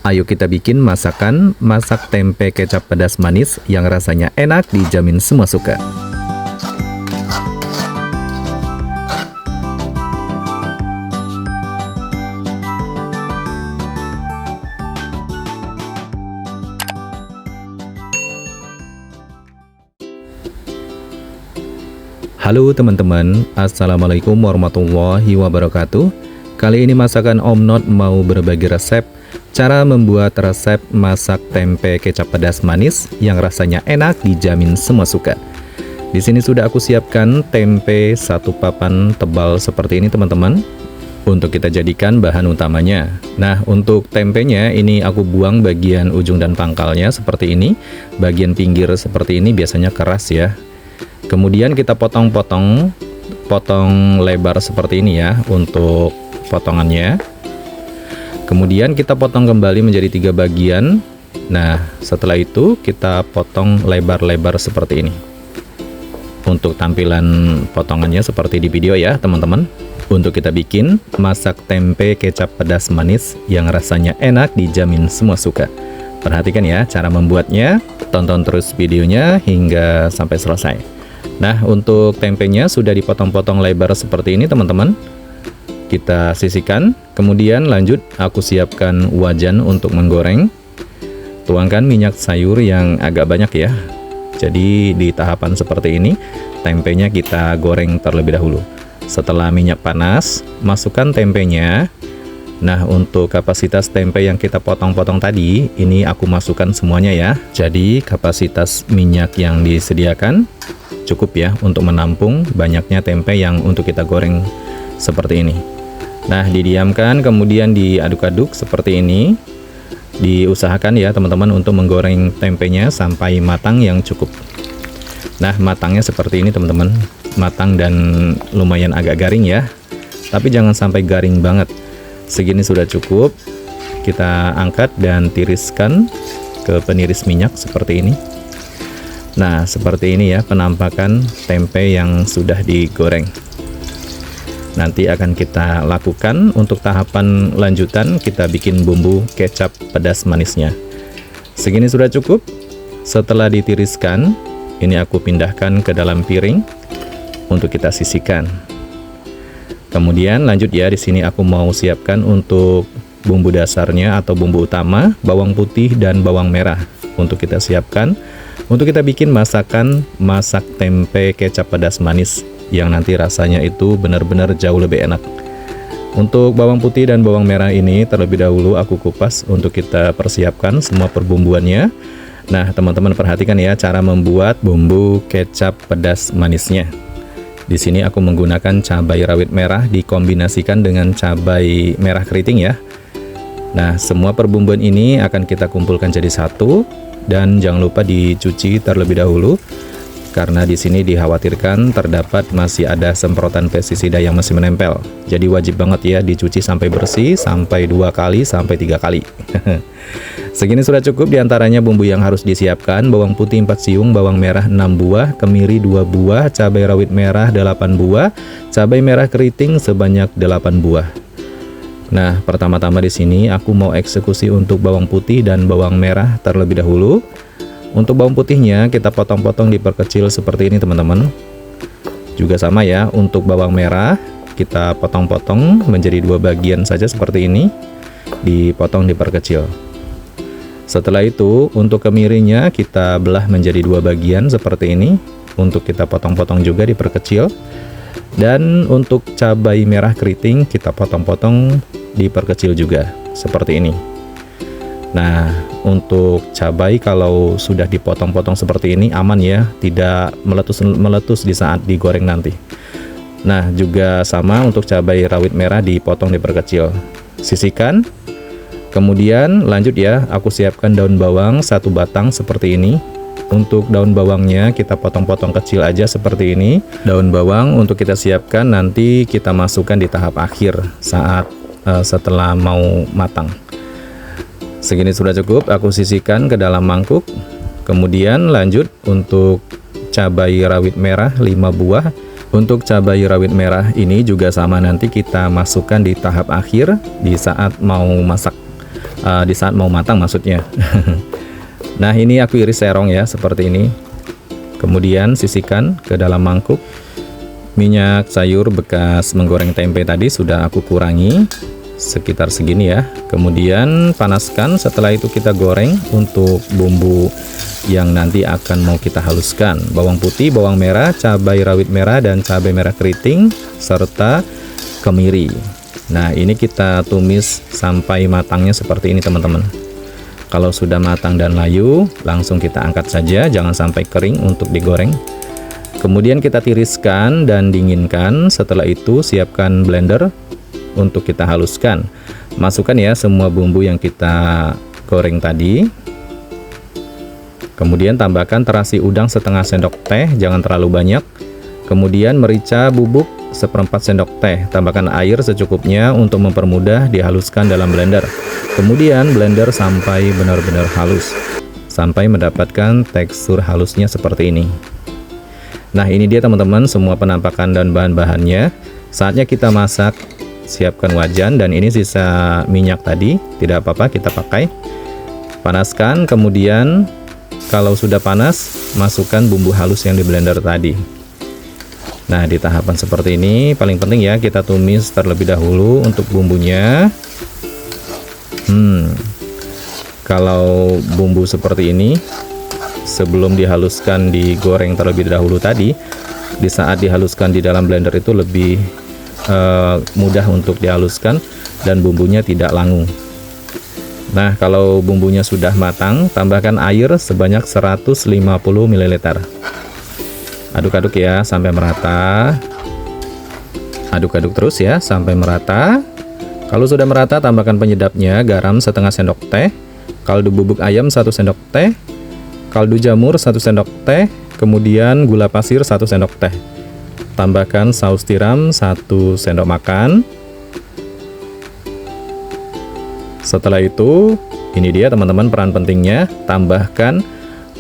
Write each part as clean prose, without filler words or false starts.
Ayo kita bikin masakan masak tempe kecap pedas manis yang rasanya enak, dijamin semua suka. Halo teman-teman, Assalamualaikum warahmatullahi wabarakatuh. Kali ini masakan Om Not mau berbagi resep cara membuat resep masak tempe kecap pedas manis yang rasanya enak, dijamin semua suka. Di sini sudah aku siapkan tempe satu papan tebal seperti ini teman-teman, untuk kita jadikan bahan utamanya. Nah, untuk tempenya ini aku buang bagian ujung dan pangkalnya seperti ini. Bagian pinggir seperti ini biasanya keras ya. Kemudian kita potong lebar seperti ini ya untuk potongannya. Kemudian kita potong kembali menjadi 3 bagian. Nah, setelah itu kita potong lebar-lebar seperti ini. Untuk tampilan potongannya seperti di video ya teman-teman. Untuk kita bikin masak tempe kecap pedas manis yang rasanya enak, dijamin semua suka. Perhatikan ya cara membuatnya. Tonton terus videonya hingga sampai selesai. Nah, untuk tempenya sudah dipotong-potong lebar seperti ini teman-teman. Kita sisihkan, kemudian lanjut aku siapkan wajan untuk menggoreng. Tuangkan minyak sayur yang agak banyak ya. Jadi di tahapan seperti ini, tempenya kita goreng terlebih dahulu. Setelah minyak panas, masukkan tempenya. Nah, untuk kapasitas tempe yang kita potong-potong tadi, ini aku masukkan semuanya ya. Jadi kapasitas minyak yang disediakan cukup ya untuk menampung banyaknya tempe yang untuk kita goreng seperti ini. Nah, didiamkan kemudian diaduk-aduk seperti ini. Diusahakan ya teman-teman untuk menggoreng tempenya sampai matang yang cukup. Nah, matangnya seperti ini teman-teman. Matang dan lumayan agak garing ya. Tapi jangan sampai garing banget. Segini sudah cukup. Kita angkat dan tiriskan ke peniris minyak seperti ini. Nah, seperti ini ya penampakan tempe yang sudah digoreng. Nanti akan kita lakukan untuk tahapan lanjutan, kita bikin bumbu kecap pedas manisnya. Segini sudah cukup. Setelah ditiriskan, ini aku pindahkan ke dalam piring untuk kita sisihkan. Kemudian lanjut ya, di sini aku mau siapkan untuk bumbu dasarnya atau bumbu utama, bawang putih dan bawang merah untuk kita siapkan. Untuk kita bikin masakan masak tempe kecap pedas manis yang nanti rasanya itu benar-benar jauh lebih enak. Untuk bawang putih dan bawang merah ini terlebih dahulu aku kupas untuk kita persiapkan semua perbumbuannya. Nah, teman-teman perhatikan ya cara membuat bumbu kecap pedas manisnya. Di sini aku menggunakan cabai rawit merah dikombinasikan dengan cabai merah keriting ya. Nah, semua perbumbuan ini akan kita kumpulkan jadi satu. Dan jangan lupa dicuci terlebih dahulu karena di sini dikhawatirkan terdapat masih ada semprotan pestisida yang masih menempel. Jadi wajib banget ya dicuci sampai bersih sampai 2 kali sampai 3 kali. Segini sudah cukup diantaranya bumbu yang harus disiapkan. Bawang putih 4 siung, bawang merah 6 buah, kemiri 2 buah, cabai rawit merah 8 buah, cabai merah keriting sebanyak 8 buah. Nah, pertama-tama di sini aku mau eksekusi untuk bawang putih dan bawang merah terlebih dahulu. Untuk bawang putihnya kita potong-potong diperkecil seperti ini teman-teman. Juga sama ya, untuk bawang merah kita potong-potong menjadi 2 bagian saja seperti ini. Dipotong diperkecil. Setelah itu untuk kemirinya kita belah menjadi 2 bagian seperti ini. Untuk kita potong-potong juga diperkecil. Dan untuk cabai merah keriting kita potong-potong diperkecil juga seperti ini. Nah, untuk cabai kalau sudah dipotong-potong seperti ini aman ya, tidak meletus di saat digoreng nanti. Nah, juga sama untuk cabai rawit merah dipotong diperkecil. Sisihkan. Kemudian lanjut ya, aku siapkan daun bawang 1 batang seperti ini. Untuk daun bawangnya kita potong-potong kecil aja seperti ini. Daun bawang untuk kita siapkan nanti kita masukkan di tahap akhir saat setelah mau matang. Segini sudah cukup, aku sisihkan ke dalam mangkuk. Kemudian lanjut untuk cabai rawit merah 5 buah. Untuk cabai rawit merah ini juga sama, nanti kita masukkan di tahap akhir di saat mau masak. di saat mau matang maksudnya. Nah, ini aku iris serong ya, seperti ini. Kemudian sisihkan ke dalam mangkuk. Minyak sayur bekas menggoreng tempe tadi sudah aku kurangi sekitar segini ya. Kemudian panaskan, setelah itu kita goreng untuk bumbu yang nanti akan mau kita haluskan. Bawang putih, bawang merah, cabai rawit merah, dan cabai merah keriting, serta kemiri. Nah, ini kita tumis sampai matangnya seperti ini teman-teman. Kalau sudah matang dan layu, langsung kita angkat saja, jangan sampai kering untuk digoreng. Kemudian kita tiriskan dan dinginkan. Setelah itu siapkan blender untuk kita haluskan. Masukkan ya semua bumbu yang kita goreng tadi. Kemudian tambahkan terasi udang setengah sendok teh, jangan terlalu banyak. Kemudian merica bubuk seperempat sendok teh. Tambahkan air secukupnya untuk mempermudah dihaluskan dalam blender. Kemudian blender sampai benar-benar halus, sampai mendapatkan tekstur halusnya seperti ini. Nah, ini dia teman-teman semua penampakan dan bahan-bahannya. Saatnya kita masak. Siapkan wajan, dan ini sisa minyak tadi, tidak apa-apa kita pakai. Panaskan, kemudian kalau sudah panas, masukkan bumbu halus yang di blender tadi. Nah, di tahapan seperti ini paling penting ya, kita tumis terlebih dahulu untuk bumbunya. Kalau bumbu seperti ini sebelum dihaluskan digoreng terlebih dahulu tadi, di saat dihaluskan di dalam blender itu lebih mudah untuk dihaluskan dan bumbunya tidak langu. Nah, kalau bumbunya sudah matang, tambahkan air sebanyak 150 ml. Aduk-aduk ya sampai merata. Aduk-aduk terus ya sampai merata. Kalau sudah merata, tambahkan penyedapnya, garam setengah sendok teh, kaldu bubuk ayam 1 sendok teh, kaldu jamur 1 sendok teh, kemudian gula pasir 1 sendok teh. Tambahkan saus tiram 1 sendok makan. Setelah itu, ini dia teman-teman peran pentingnya, tambahkan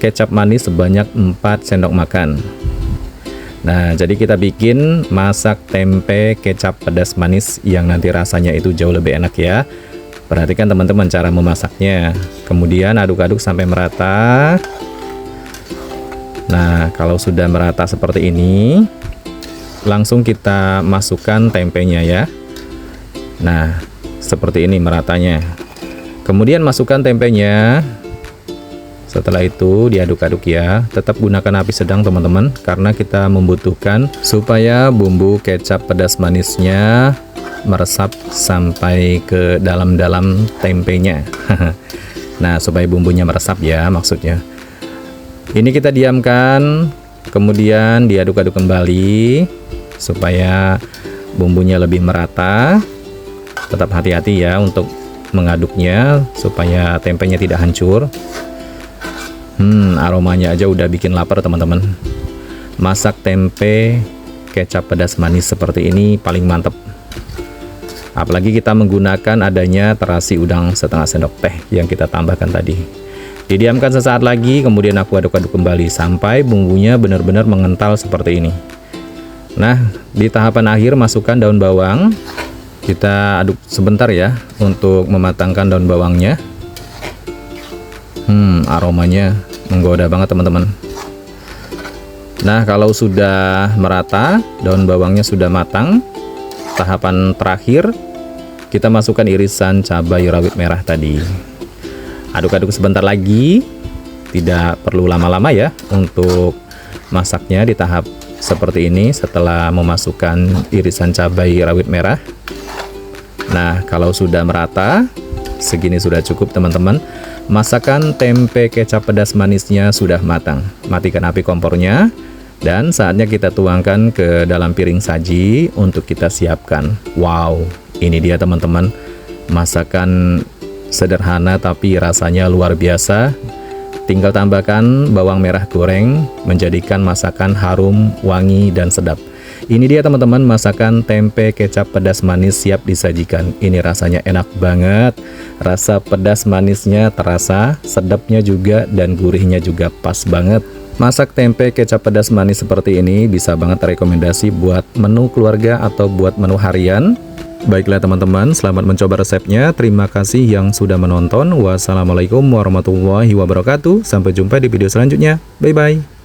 kecap manis sebanyak 4 sendok makan. Nah, jadi kita bikin masak tempe kecap pedas manis yang nanti rasanya itu jauh lebih enak ya. Perhatikan teman-teman cara memasaknya. Kemudian aduk-aduk sampai merata. Nah, kalau sudah merata seperti ini, langsung kita masukkan tempenya ya. Nah, seperti ini meratanya. Kemudian masukkan tempenya. Setelah itu diaduk-aduk ya. Tetap gunakan api sedang teman-teman, karena kita membutuhkan supaya bumbu kecap pedas manisnya meresap sampai ke dalam-dalam tempenya. Nah, supaya bumbunya meresap ya maksudnya. Ini kita diamkan, kemudian diaduk-aduk kembali supaya bumbunya lebih merata. Tetap hati-hati ya untuk mengaduknya supaya tempenya tidak hancur. Aromanya aja udah bikin lapar teman-teman. Masak tempe kecap pedas manis seperti ini paling mantep. Apalagi kita menggunakan adanya terasi udang setengah sendok teh yang kita tambahkan tadi. Didiamkan sesaat lagi, kemudian aku aduk-aduk kembali sampai bumbunya benar-benar mengental seperti ini. Nah, di tahapan akhir masukkan daun bawang. Kita aduk sebentar ya untuk mematangkan daun bawangnya. Aromanya menggoda banget teman-teman. Nah, kalau sudah merata, daun bawangnya sudah matang, tahapan terakhir kita masukkan irisan cabai rawit merah tadi. Aduk-aduk sebentar lagi, tidak perlu lama-lama ya untuk masaknya di tahap seperti ini setelah memasukkan irisan cabai rawit merah. Nah, kalau sudah merata, segini sudah cukup teman-teman. Masakan tempe kecap pedas manisnya sudah matang. Matikan api kompornya dan saatnya kita tuangkan ke dalam piring saji untuk kita siapkan. Wow, ini dia teman-teman, masakan sederhana tapi rasanya luar biasa. Tinggal tambahkan bawang merah goreng menjadikan masakan harum, wangi, dan sedap. Ini dia teman-teman masakan tempe kecap pedas manis siap disajikan. Ini rasanya enak banget. Rasa pedas manisnya terasa, sedapnya juga, dan gurihnya juga pas banget. Masak tempe kecap pedas manis seperti ini bisa banget rekomendasi buat menu keluarga atau buat menu harian. Baiklah teman-teman, selamat mencoba resepnya. Terima kasih yang sudah menonton. Wassalamualaikum warahmatullahi wabarakatuh. Sampai jumpa di video selanjutnya. Bye-bye.